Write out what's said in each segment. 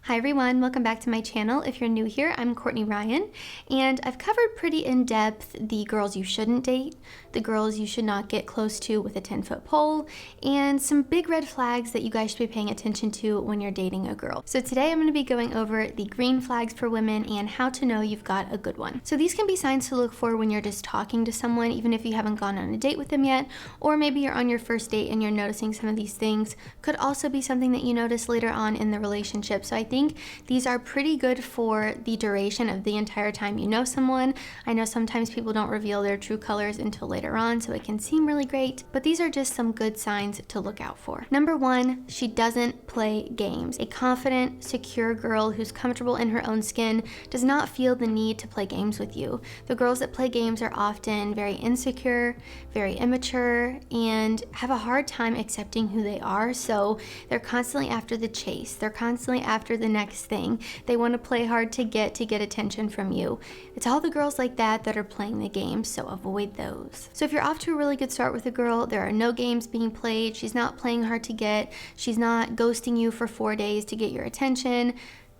Hi everyone, welcome back to my channel. If you're new here, I'm Courtney Ryan, and I've covered pretty in depth the girls you shouldn't date, the girls you should not get close to with a 10-foot pole, and some big red flags that you guys should be paying attention to when you're dating a girl. So today I'm going to be going over the green flags for women and how to know you've got a good one. So these can be signs to look for when you're just talking to someone, even if you haven't gone on a date with them yet, or maybe you're on your first date and you're noticing some of these things. Could also be something that you notice later on in the relationship. So I think these are pretty good for the duration of the entire time you know someone. I know sometimes people don't reveal their true colors until later on, so it can seem really great, but these are just some good signs to look out for. Number one, she doesn't play games. A confident, secure girl who's comfortable in her own skin does not feel the need to play games with you. The girls that play games are often very insecure, very immature, and have a hard time accepting who they are, so they're constantly after the chase. They're constantly after the next thing. They want to play hard to get attention from you. It's all the girls like that are playing the games, so avoid those. So if you're off to a really good start with a girl, there are no games being played, she's not playing hard to get, she's not ghosting you for 4 days to get your attention,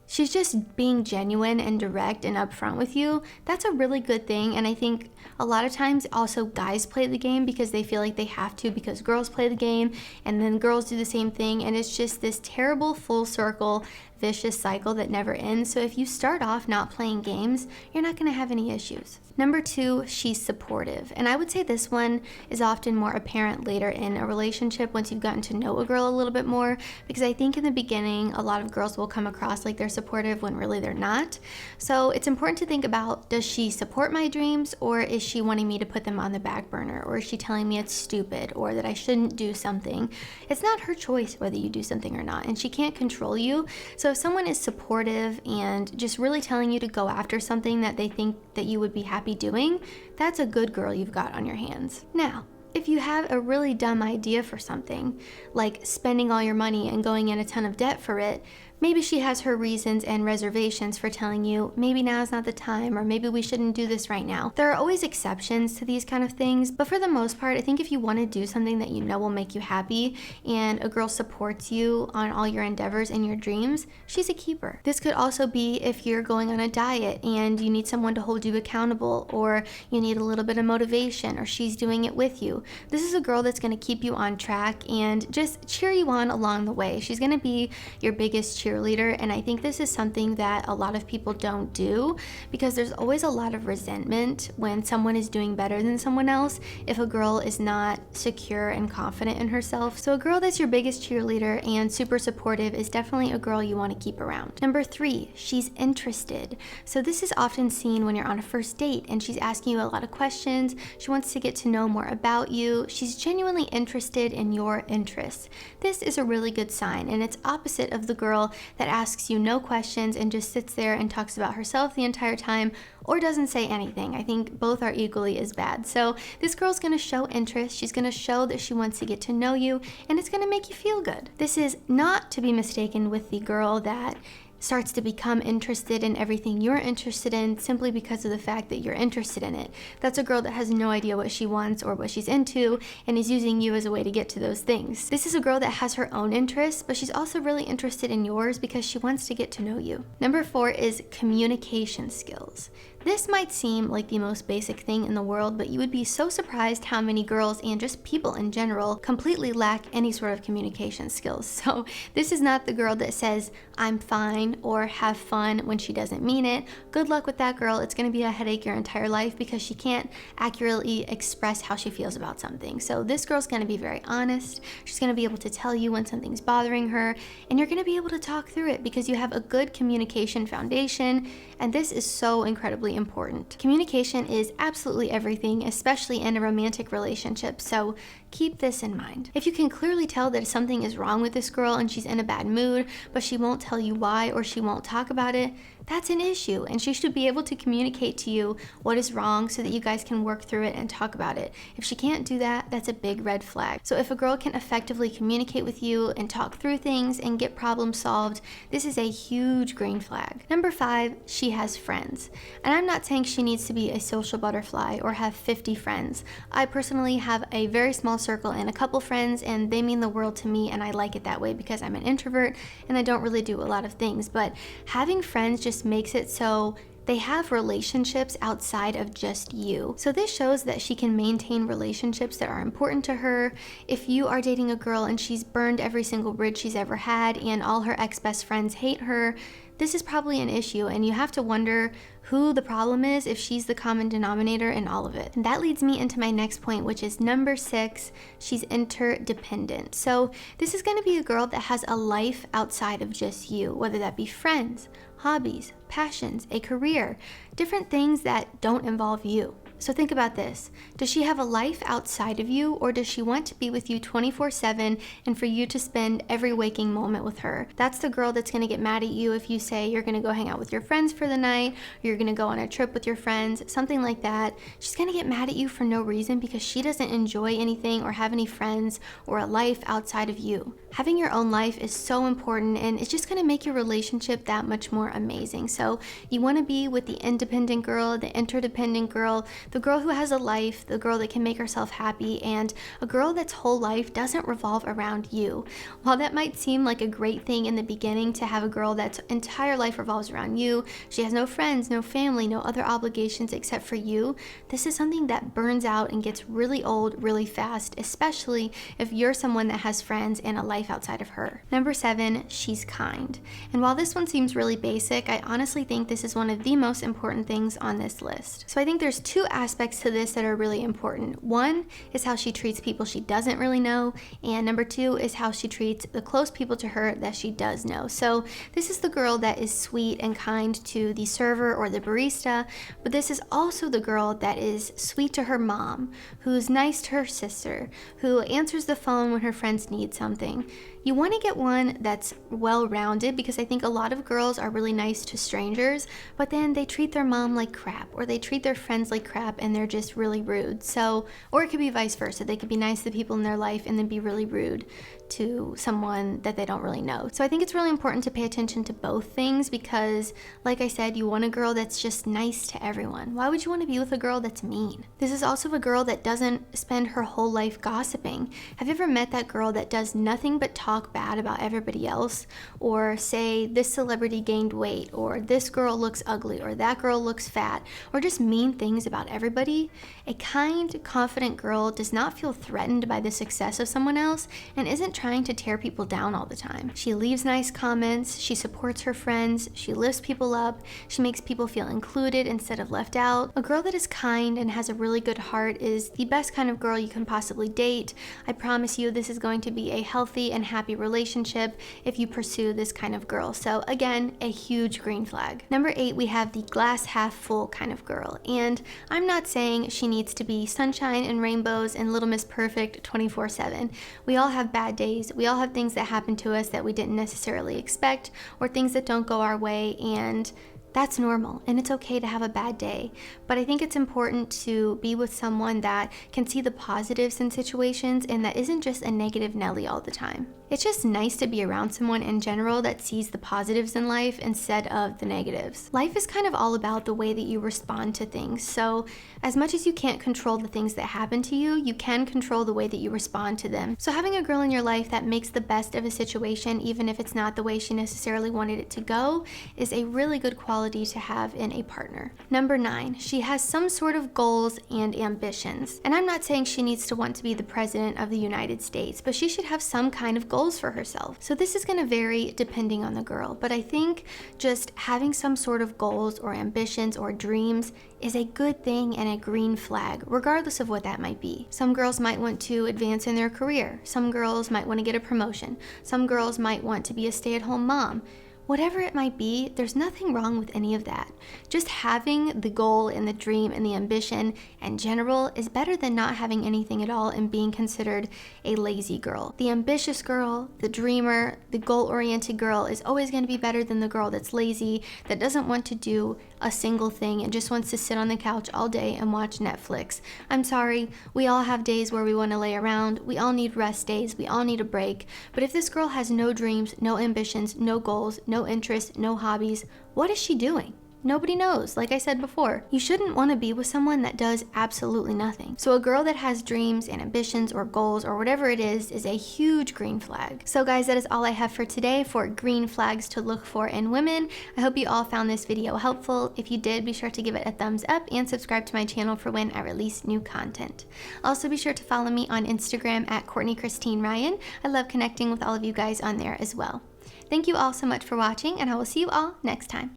she's just being genuine and direct and upfront with you, that's a really good thing. And I think a lot of times also guys play the game because they feel like they have to, because girls play the game and then girls do the same thing, and it's just this terrible full circle vicious cycle that never ends. So if you start off not playing games, you're not going to have any issues. Number two, she's supportive. And I would say this one is often more apparent later in a relationship once you've gotten to know a girl a little bit more, because I think in the beginning a lot of girls will come across like they're supportive when really they're not. So it's important to think about, does she support my dreams, or is she wanting me to put them on the back burner, or is she telling me it's stupid or that I shouldn't do something? It's not her choice whether you do something or not, and she can't control you. So if someone is supportive and just really telling you to go after something that they think that you would be happy doing, that's a good girl you've got on your hands. Now, if you have a really dumb idea for something, like spending all your money and going in a ton of debt for it, maybe she has her reasons and reservations for telling you maybe now is not the time, or maybe we shouldn't do this right now. There are always exceptions to these kind of things, but for the most part, I think if you want to do something that you know will make you happy and a girl supports you on all your endeavors and your dreams, she's a keeper. This could also be if you're going on a diet and you need someone to hold you accountable, or you need a little bit of motivation, or she's doing it with you. This is a girl that's going to keep you on track and just cheer you on along the way. She's going to be your biggest cheerleader, and I think this is something that a lot of people don't do, because there's always a lot of resentment when someone is doing better than someone else if a girl is not secure and confident in herself. So a girl that's your biggest cheerleader and super supportive is definitely a girl you want to keep around. Number three, she's interested. So this is often seen when you're on a first date and she's asking you a lot of questions. She wants to get to know more about you. She's genuinely interested in your interests. This is a really good sign, and it's opposite of the girl that asks you no questions and just sits there and talks about herself the entire time, or doesn't say anything. I think both are equally as bad. So this girl's gonna show interest, she's gonna show that she wants to get to know you, and it's gonna make you feel good. This is not to be mistaken with the girl that starts to become interested in everything you're interested in simply because of the fact that you're interested in it. That's a girl that has no idea what she wants or what she's into and is using you as a way to get to those things. This is a girl that has her own interests, but she's also really interested in yours because she wants to get to know you. Number four is communication skills. This might seem like the most basic thing in the world, but you would be so surprised how many girls and just people in general completely lack any sort of communication skills. So this is not the girl that says, I'm fine, or have fun when she doesn't mean it. Good luck with that girl. It's going to be a headache your entire life because she can't accurately express how she feels about something. So this girl's going to be very honest. She's going to be able to tell you when something's bothering her, and you're going to be able to talk through it because you have a good communication foundation, and this is so incredibly important. Communication is absolutely everything, especially in a romantic relationship, so keep this in mind. If you can clearly tell that something is wrong with this girl and she's in a bad mood, but she won't tell you why or she won't talk about it, that's an issue, and she should be able to communicate to you what is wrong so that you guys can work through it and talk about it. If she can't do that, that's a big red flag. So if a girl can effectively communicate with you and talk through things and get problems solved, this is a huge green flag. Number 5, she has friends. And I'm not saying she needs to be a social butterfly or have 50 friends. I personally have a very small circle and a couple friends, and they mean the world to me, and I like it that way because I'm an introvert and I don't really do a lot of things. But having friends just makes it so they have relationships outside of just you. So this shows that she can maintain relationships that are important to her. If you are dating a girl and she's burned every single bridge she's ever had and all her ex-best friends hate her, this is probably an issue, and you have to wonder who the problem is if she's the common denominator in all of it. And that leads me into my next point, which is number 6, she's interdependent. So this is gonna be a girl that has a life outside of just you, whether that be friends, hobbies, passions, a career, different things that don't involve you. So think about this. Does she have a life outside of you, or does she want to be with you 24/7 and for you to spend every waking moment with her? That's the girl that's gonna get mad at you if you say you're gonna go hang out with your friends for the night, or you're gonna go on a trip with your friends, something like that. She's gonna get mad at you for no reason because she doesn't enjoy anything or have any friends or a life outside of you. Having your own life is so important, and it's just gonna make your relationship that much more amazing. So you wanna be with the independent girl, the interdependent girl, the girl who has a life, the girl that can make herself happy, and a girl that's whole life doesn't revolve around you. While that might seem like a great thing in the beginning to have a girl that's entire life revolves around you, she has no friends, no family, no other obligations except for you, this is something that burns out and gets really old really fast, especially if you're someone that has friends and a life outside of her. Number 7, she's kind. And while this one seems really basic, I honestly think this is one of the most important things on this list. So I think there's 2 aspects to this that are really important. One is how she treats people she doesn't really know, and number 2 is how she treats the close people to her that she does know. So this is the girl that is sweet and kind to the server or the barista, but this is also the girl that is sweet to her mom, who's nice to her sister, who answers the phone when her friends need something. You want to get one that's well-rounded, because I think a lot of girls are really nice to strangers, but then they treat their mom like crap, or they treat their friends like crap, and they're just really rude. So, or it could be vice versa. They could be nice to people in their life and then be really rude to someone that they don't really know. So I think it's really important to pay attention to both things, because like I said, you want a girl that's just nice to everyone. Why would you want to be with a girl that's mean? This is also a girl that doesn't spend her whole life gossiping. Have you ever met that girl that does nothing but talk bad about everybody else, or say this celebrity gained weight, or this girl looks ugly, or that girl looks fat, or just mean things about everybody? A kind, confident girl does not feel threatened by the success of someone else and isn't trying to tear people down all the time. She leaves nice comments, she supports her friends, she lifts people up, she makes people feel included instead of left out. A girl that is kind and has a really good heart is the best kind of girl you can possibly date. I promise you this is going to be a healthy and happy relationship if you pursue this kind of girl. So again, a huge green flag. Number 8, we have the glass half full kind of girl. And I'm not saying she needs to be sunshine and rainbows and Little Miss Perfect 24/7. We all have bad days. We all have things that happen to us that we didn't necessarily expect, or things that don't go our way, and that's normal, and it's okay to have a bad day. But I think it's important to be with someone that can see the positives in situations and that isn't just a negative Nelly all the time. It's just nice to be around someone in general that sees the positives in life instead of the negatives. Life is kind of all about the way that you respond to things. So as much as you can't control the things that happen to you, you can control the way that you respond to them. So having a girl in your life that makes the best of a situation, even if it's not the way she necessarily wanted it to go, is a really good quality to have in a partner. Number 9, she has some sort of goals and ambitions. And I'm not saying she needs to want to be the president of the United States, but she should have some kind of goals for herself. So this is going to vary depending on the girl, but I think just having some sort of goals or ambitions or dreams is a good thing and a green flag, regardless of what that might be. Some girls might want to advance in their career. Some girls might want to get a promotion. Some girls might want to be a stay-at-home mom. Whatever it might be, there's nothing wrong with any of that. Just having the goal and the dream and the ambition in general is better than not having anything at all and being considered a lazy girl. The ambitious girl, the dreamer, the goal-oriented girl is always going to be better than the girl that's lazy, that doesn't want to do a single thing and just wants to sit on the couch all day and watch Netflix. I'm sorry, we all have days where we want to lay around, we all need rest days, we all need a break, but if this girl has no dreams, no ambitions, no goals, no interests, no hobbies, what is she doing? Nobody knows. Like I said before, you shouldn't want to be with someone that does absolutely nothing. So a girl that has dreams and ambitions or goals or whatever it is a huge green flag. So guys, that is all I have for today for green flags to look for in women. I hope you all found this video helpful. If you did, be sure to give it a thumbs up and subscribe to my channel for when I release new content. Also be sure to follow me on Instagram at Courtney Christine Ryan. I love connecting with all of you guys on there as well. Thank you all so much for watching, and I will see you all next time.